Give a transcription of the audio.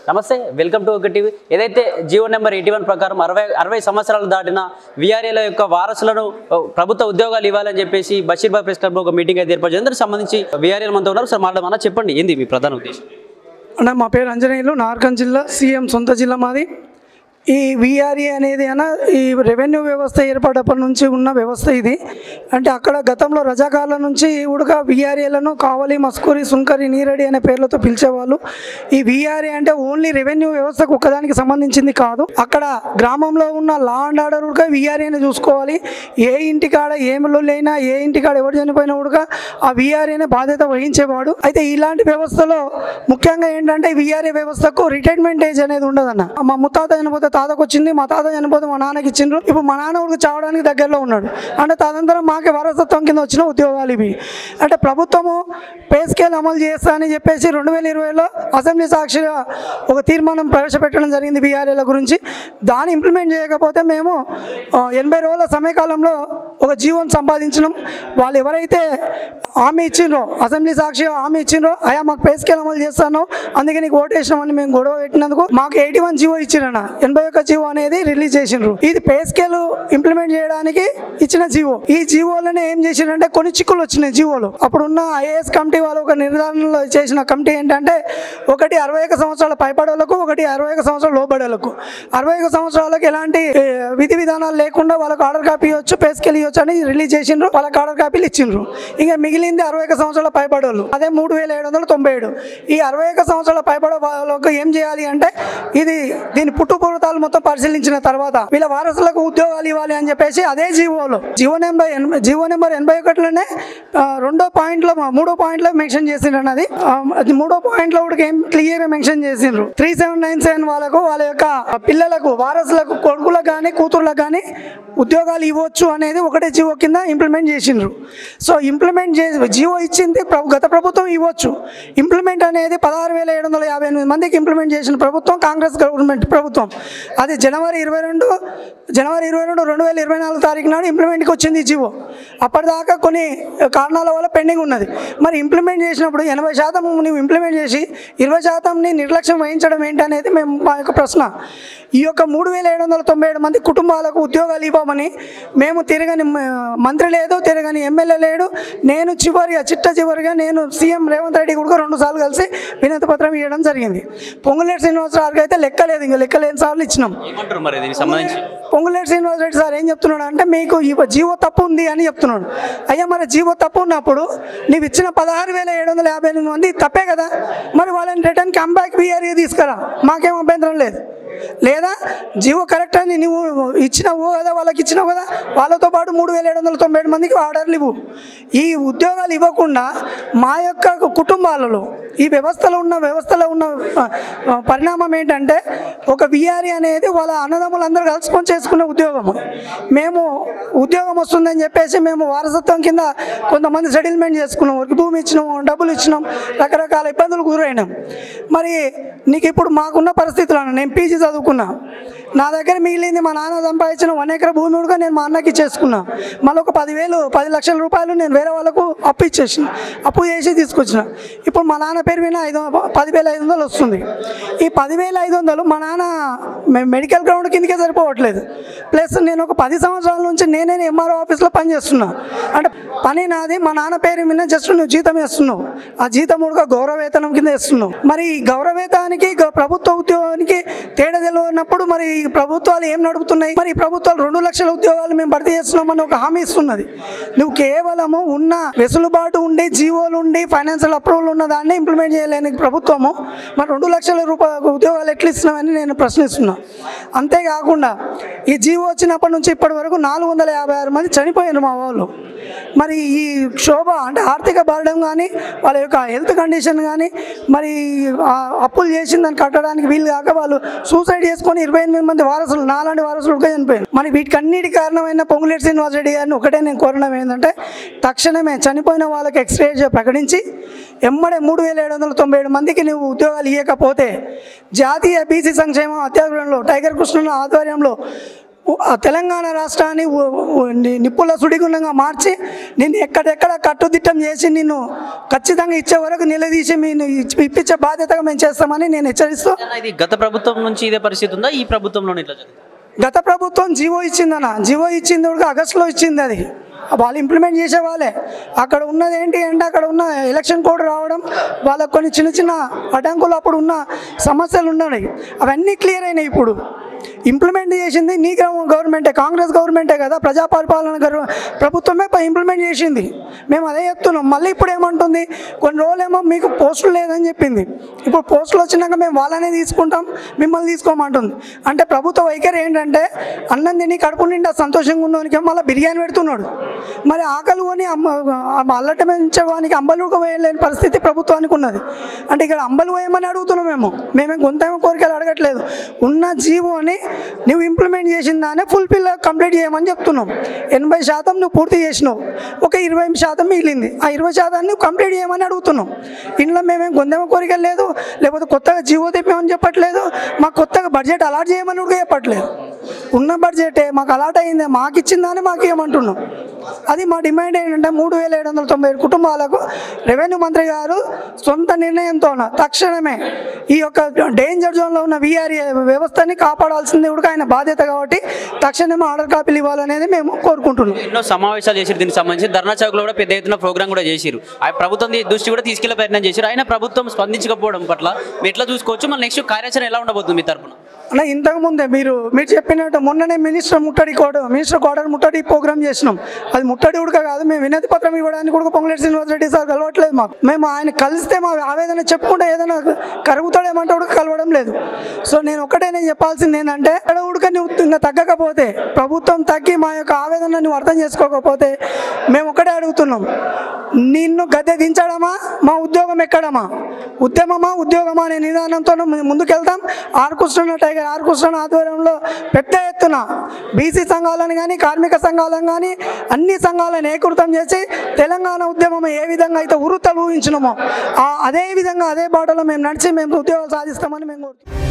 నమస్తే, welcome to ఒక TV. ఏదైతే జీవో నెంబర్ 81 ప్రకారం 60 సంవత్సరాలు దాటిన వీఆర్ఏల యొక్క వారసులను ప్రభుత్వ ఉద్యోగాలు ఇవ్వాలని చెప్పేసి బషీర్బాగ్ ప్రెస్ క్లబ్లో ఒక మీటింగ్ అయితే ఏర్పాటు చేసి సంబంధించి వీఆర్ఏల మనతో ఉన్నారు. సార్ మాట్లాడమన్నా చెప్పండి, ఏంది మీ ప్రధాన ఉద్దేశం? అన్న, మా పేరు అంజనేయులు, నార్కన్ జిల్లా, సీఎం సొంత జిల్లా మాది. ఈ వీఆర్ఏ అనేది ఈ రెవెన్యూ వ్యవస్థ ఏర్పడప్పటి నుంచి ఉన్న వ్యవస్థ ఇది. అంటే అక్కడ గతంలో రజాకాల నుంచి ఉడక వీఆర్ఏలను కావలి, మస్కూరి, సుంకరి, నీరడి అనే పేర్లతో పిలిచేవాళ్ళు. ఈ వీఆర్ఏ అంటే ఓన్లీ రెవెన్యూ వ్యవస్థకు ఒక్కదానికి సంబంధించింది కాదు. అక్కడ గ్రామంలో ఉన్న లా అండ్ ఆర్డర్ ఉడక వీఆర్ఏని చూసుకోవాలి. ఏ ఇంటికాడ ఏమిలో లేనా, ఏ ఇంటికాడ ఎవరు చనిపోయినా ఉడక ఆ వీఆర్ఏనే బాధ్యత వహించేవాడు. అయితే ఇలాంటి వ్యవస్థలో ముఖ్యంగా ఏంటంటే వీఆర్ఏ వ్యవస్థకు రిటైర్మెంట్ ఏజ్ అనేది ఉండదన్న. మా ముత్తాత చనిపోతే తాతకు వచ్చింది, మా తాత చనిపోతే మా నాన్నకి ఇచ్చిండ్రు. ఇప్పుడు మా నాన్న ఉడికి చావడానికి దగ్గరలో ఉన్నాడు అంటే తదనంతరం మాకే వారసత్వం కింద వచ్చిన ఉద్యోగాలు ఇవి. అంటే ప్రభుత్వము పే స్కేల్ అమలు చేస్తా అని చెప్పేసి 2020లో అసెంబ్లీ సాక్షిగా ఒక తీర్మానం ప్రవేశపెట్టడం జరిగింది వీఆర్ఏల గురించి. దాన్ని ఇంప్లిమెంట్ చేయకపోతే మేము 80 రోజుల సమయకాలంలో ఒక జీవోని సంపాదించినాం. వాళ్ళు ఎవరైతే హామీ ఇచ్చిండ్రో, అసెంబ్లీ సాక్షిగా హామీ ఇచ్చిండ్రో, అయ్యా మాకు పే స్కేల్ అమలు చేస్తాను అందుకే నీకు ఓటేసినామని మేము గొడవ పెట్టినందుకు మాకు 81 జీవో ఇచ్చిరన్న. 81 జీవో అనేది రిలీజ్ చేసిండ్రు. ఇది పే స్కేల్ ఇంప్లిమెంట్ చేయడానికి ఇచ్చిన జీవో. ఈ జీవోలోనే ఏం చేసిండ్రంటే కొన్ని చిక్కులు వచ్చినాయి జీవోలు. అప్పుడున్న ఐఏఎస్ కమిటీ వాళ్ళు ఒక నిర్ధారణలో చేసిన కమిటీ ఏంటంటే, ఒకటి 61 సంవత్సరాల పైబడేలకు, ఒకటి 61 సంవత్సరాల లోబడేలకు. 61 సంవత్సరాలకు ఎలాంటి విధి విధానాలు లేకుండా వాళ్ళకు ఆర్డర్ కాపీ ఇవ్వచ్చు, పే స్కేల్ ఇవ్వచ్చు అని రిలీజ్ చేసిండ్రు. వాళ్ళకి ఆర్డర్ కాపీలు ఇచ్చిండ్రు. ఇంకా మిగిలింది 61 సంవత్సరాల పైబడేళ్ళు, అదే 3797. ఈ 61 సంవత్సరాల పైబడే వాళ్ళకు ఏం చేయాలి అంటే, దీని పుట్టుపూర్వతాలు మొత్తం పరిశీలించిన తర్వాత వీళ్ళ వారసులకు ఉద్యోగాలు ఇవ్వాలి అని చెప్పేసి అదే జీవోలో జీవో నెంబర్ 81లోనే 3వ పాయింట్లో మెన్షన్ చేసిండ్రు. అన్నది 3వ పాయింట్లో కూడా ఏం క్లియర్ మెన్షన్ చేసిండ్రు. 3797 వాళ్ళకు వాళ్ళ యొక్క పిల్లలకు, వారసులకు, కొడుకులకు కానీ కూతుర్లకు కానీ ఉద్యోగాలు ఇవ్వచ్చు అనేది ఒకటే జీవో కింద ఇంప్లిమెంట్ చేసిండ్రు. సో ఇంప్లిమెంట్ చేసి జీవో ఇచ్చింది గత ప్రభుత్వం ఇవ్వచ్చు. ఇంప్లిమెంట్ అనేది 16,758 మందికి ఇంప్లిమెంట్ చేసిన ప్రభుత్వం కాంగ్రెస్ గవర్నమెంట్ ప్రభుత్వం. అది జనవరి 22, 2024 తారీఖు నాడు ఇంప్లిమెంట్కి వచ్చింది ఈ జీవో. అప్పటిదాకా కొన్ని కారణాల వల్ల పెండింగ్ ఉన్నది. మరి ఇంప్లిమెంట్ చేసినప్పుడు 80% నువ్వు ఇంప్లిమెంట్ చేసి 20%ని నిర్లక్ష్యం వహించడం ఏంటనేది మా యొక్క ప్రశ్న. ఈ యొక్క 3797 మంది కుటుంబాలకు ఉద్యోగాలు ఇవ్వమని మేము తిరగని మంత్రి లేదు, తిరగని ఎమ్మెల్యే లేడు. నేను చివరిగా నేను సీఎం రేవంత్ రెడ్డి కూడా 2 సార్లు కలిసి వినతి పత్రం ఇవ్వడం జరిగింది. పొంగులేటి శ్రీనివాసరావుకి అయితే లెక్కలేదు, ఇంకా లెక్కలేని సార్లు ఇచ్చినాం. పొంగులేటి శ్రీనివాసరెడ్డి సార్ ఏం చెప్తున్నాడు అంటే, మీకు జీవో తప్పు ఉంది అని చెప్తున్నాడు. అయ్యా మరి జీవో తప్పు ఉన్నప్పుడు నీవు ఇచ్చిన 16,758 మంది తప్పే కదా, మరి వాళ్ళని రిటర్న్ కంబ్యాక్ వీఆర్ఏ తీసుకురా, మాకేం అభ్యంతరం లేదు. లేదా జీవో కరెక్ట్ అని నువ్వు ఇచ్చినావు కదా, వాళ్ళకి ఇచ్చినావు కదా, వాళ్ళతో పాటు 3797 మందికి ఆర్డర్లు ఇవ్వు. ఈ ఉద్యోగాలు ఇవ్వకుండా మా యొక్క కుటుంబాలలో ఈ వ్యవస్థలో ఉన్న పరిణామం ఏంటంటే, ఒక వీఆర్ఏ అనేది వాళ్ళ అన్నదమ్ములందరూ కలుసుకొని చేసుకునే ఉద్యోగము. మేము ఉద్యోగం వస్తుందని చెప్పేసి మేము వారసత్వం కింద కొంతమంది సెటిల్మెంట్ చేసుకున్నాం, భూమి ఇచ్చినాం, డబ్బులు ఇచ్చినాం, రకరకాల ఇబ్బందులు గురైనాం. మరి నీకు ఇప్పుడు మాకున్న పరిస్థితులు, నేను పీజీ చదువుకున్నా, నా దగ్గర మిగిలింది మా నాన్న సంపాదించిన 1 ఎకరా భూమి కూడా నేను మా అన్నకి ఇచ్చేసుకున్నా. మళ్ళీ ఒక 10 లక్షల రూపాయలు నేను వేరే వాళ్ళకు అప్పు చేసి తీసుకొచ్చిన. ఇప్పుడు మా నాన్న పేరు మీద 10,500 వస్తుంది. ఈ 10,500 మా నాన్న మెడికల్ గ్రౌండ్ కిందకే సరిపోవట్లేదు. ప్లస్ నేను ఒక 10 సంవత్సరాల నుంచి నేనే ఎంఆర్ఓ ఆఫీస్లో పనిచేస్తున్నా. అంటే పని నాది, మా నాన్న పేరు మీద జస్ట్ నువ్వు జీతం వేస్తున్నావు. ఆ జీతం కూడా గౌరవ వేతనం కింద వేస్తున్నావు. మరి ఈ గౌరవ వేతనానికి ప్రభుత్వ ఉద్యోగానికి తేడా తెలియనప్పుడు మరి ప్రభుత్వాలు ఏం నడుపుతున్నాయి? మరి ప్రభుత్వాలు 2 లక్షల ఉద్యోగాలు మేము భర్తీ చేస్తున్నామని ఒక హామీ ఇస్తున్నది. నువ్వు కేవలము ఉన్న వెసులుబాటు ఉండి, జీవోలు ఉండి, ఫైనాన్షియల్ అప్రూవల్ ఉన్న దాన్ని ఇంప్లిమెంట్ చేయలేని ప్రభుత్వము మరి 2 లక్షల రూపాయల ఉద్యోగాలు ఎట్లా ఇస్తున్నామని నేను ప్రశ్నిస్తున్నా. అంతేకాకుండా ఈ జీవో వచ్చినప్పటి నుంచి ఇప్పటి వరకు 456 మంది చనిపోయారు మా వాళ్ళు. మరి ఈ క్షోభ అంటే ఆర్థిక భారం కానీ, వాళ్ళ యొక్క హెల్త్ కండిషన్ కానీ, మరి అప్పులు చేసిన దాన్ని కట్టడానికి వీళ్ళు కాక వాళ్ళు సూసైడ్ చేసుకొని 28 మంది వారసులు, నాలాంటి వారసులు చనిపోయారు. మరి వీటికన్నిటి కారణమైన పొంగులేటి శ్రీనివాసరెడ్డి గారిని ఒకటే నేను కోరడం ఏంటంటే, తక్షణమే చనిపోయిన వాళ్ళకి ఎక్స్గ్రేషియా ప్రకటించి ఎమ్మడే 3797 మందికి నువ్వు ఉద్యోగాలు ఇవ్వకపోతే జాతీయ బీసీ సంక్షేమ అత్యాగ్రహంలో టైగర్ కృష్ణ ఆధ్వర్యంలో తెలంగాణ రాష్ట్రాన్ని నిప్పుల సుడిగుండంగా మార్చి నేను ఎక్కడెక్కడ కట్టుదిట్టం చేసి నిన్ను ఖచ్చితంగా ఇచ్చే వరకు నిలదీసి నేను ఇప్పించే బాధ్యతగా మేము చేస్తామని నేను హెచ్చరిస్తూ. ఇది గత ప్రభుత్వం నుంచి ఇదే పరిస్థితి ఉందా, ఈ ప్రభుత్వంలో ఇట్లా జరిగింది? గత ప్రభుత్వం జీవో ఇచ్చిందన్న, జీవో ఇచ్చింది కూడా ఆగస్టులో ఇచ్చింది. అది వాళ్ళు ఇంప్లిమెంట్ చేసే వాళ్ళే. అక్కడ ఉన్నది ఏంటి అంటే అక్కడ ఉన్న ఎలక్షన్ కోడ్ రావడం, వాళ్ళకు కొన్ని చిన్న చిన్న అడ్డంకులు అప్పుడు ఉన్న సమస్యలు ఉన్నాయి, అవన్నీ క్లియర్ అయినాయి. ఇప్పుడు ఇంప్లిమెంట్ చేసింది నీ గవర్నమెంటే, కాంగ్రెస్ గవర్నమెంటే కదా, ప్రజాపరిపాలన ప్రభుత్వమే ఇంప్లిమెంట్ చేసింది. మేము అదే చెప్తున్నాం. మళ్ళీ ఇప్పుడు ఏమంటుంది, కొన్ని రోజులేమో మీకు పోస్టులు లేదని చెప్పింది, ఇప్పుడు పోస్టులు వచ్చినాక మేము వాళ్ళనే తీసుకుంటాం మిమ్మల్ని తీసుకోమంటుంది. అంటే ప్రభుత్వ వైఖరి ఏంటంటే అన్నం తిని కడుపు నిండా సంతోషంగా ఉన్నవానికి మళ్ళీ బిర్యానీ పెడుతున్నాడు. మరి ఆకలి కొని అల్లటమించడానికి అంబలు వేయలేని పరిస్థితి ప్రభుత్వానికి ఉన్నది. అంటే ఇక్కడ అంబలు వేయమని అడుగుతున్నాం. మేమే కొంతేమో కోరికలు అడగట్లేదు. ఉన్న జీవోని నువ్వు ఇంప్లిమెంట్ చేసిన దాన్ని ఫుల్ఫిల్ కంప్లీట్ చేయమని చెప్తున్నావు. 80% నువ్వు పూర్తి చేసినావు, ఒక 20% మిగిలింది. ఆ 20% నువ్వు కంప్లీట్ చేయమని అడుగుతున్నావు. ఇంట్లో మేమేం కొంతేమో కోరికలు లేదు, లేకపోతే కొత్తగా జీవో తెప్పామని చెప్పట్లేదు, మాకు కొత్తగా బడ్జెట్ అలాట్ చేయమని కూడా చెప్పట్లేదు. ఉన్న బడ్జెటే మాకు అలాట్ అయిందే, మాకు ఇచ్చిందానే మాకు ఏమంటున్నాం. అది మా డిమాండ్ ఏంటంటే 3797 కుటుంబాలకు రెవెన్యూ మంత్రి గారు సొంత నిర్ణయంతో తక్షణమే ఈ యొక్క డేంజర్ జోన్లో ఉన్న వీఆర్ఏ వ్యవస్థని కాపాడాల్సింది కూడా ఆయన బాధ్యత. కాబట్టి తక్షణమే ఆర్డర్ కాపీలు ఇవ్వాలనేది మేము కోరుకుంటున్నాం. ఎన్నో సమావేశాలు చేసారు, దీనికి సంబంధించి ధర్నా చౌక్లో కూడా పెద్ద ఎత్తున ప్రోగ్రామ్ కూడా చేశారు. ఆ ప్రభుత్వం దృష్టి కూడా తీసుకెళ్లే ప్రయత్నం చేశారు. ఆయన ప్రభుత్వం స్పందించకపోవడం పట్ల మీరు ఎట్లా చూసుకోవచ్చు? మళ్ళీ నెక్స్ట్ కార్యాచరణ ఎలా ఉండబోతుంది మీ తరఫున? అలా ఇంతకుముందే మీరు చెప్పినట్టు మొన్ననే మినిస్టర్ క్వార్టర్ ముట్టడి ప్రోగ్రామ్ చేసినాం. అది ముట్టడి ఉడక కాదు, మేము వినతి పత్రం ఇవ్వడానికి కూడా పొంగులేటి శ్రీనివాస్ రెడ్డి సార్ కలవట్లేదు మాకు. మేము ఆయన కలిస్తే మా ఆవేదన చెప్పుకుంటే ఏదైనా కరుగుతాడేమంటే ఉడక కలవడం లేదు. సో నేను చెప్పాల్సింది ఏంటంటే అక్కడ ఉడక నువ్వు తగ్గకపోతే, ప్రభుత్వం తగ్గి మా యొక్క ఆవేదన నువ్వు అర్థం చేసుకోకపోతే మేము ఒకటే అడుగుతున్నాం, నిన్ను గద్దె దించడమా మా ఉద్యోగం ఎక్కడమా, ఉద్యమమా ఉద్యోగమా అనే నిదానంతో ముందుకెళ్తాం. ఆర్ కృష్ణ ఆధ్వర్యంలో పెద్ద ఎత్తున బీసీ సంఘాలను కానీ కార్మిక సంఘాలను కానీ అన్ని సంఘాలను ఏకృతం చేసి తెలంగాణ ఉద్యమం ఏ విధంగా అయితే ఉరుతలు ఊహించినామో అదే విధంగా అదే బాటలో మేము నడిచి మేము ఉద్యోగాలు సాధిస్తామని మేము కోరుతున్నాం.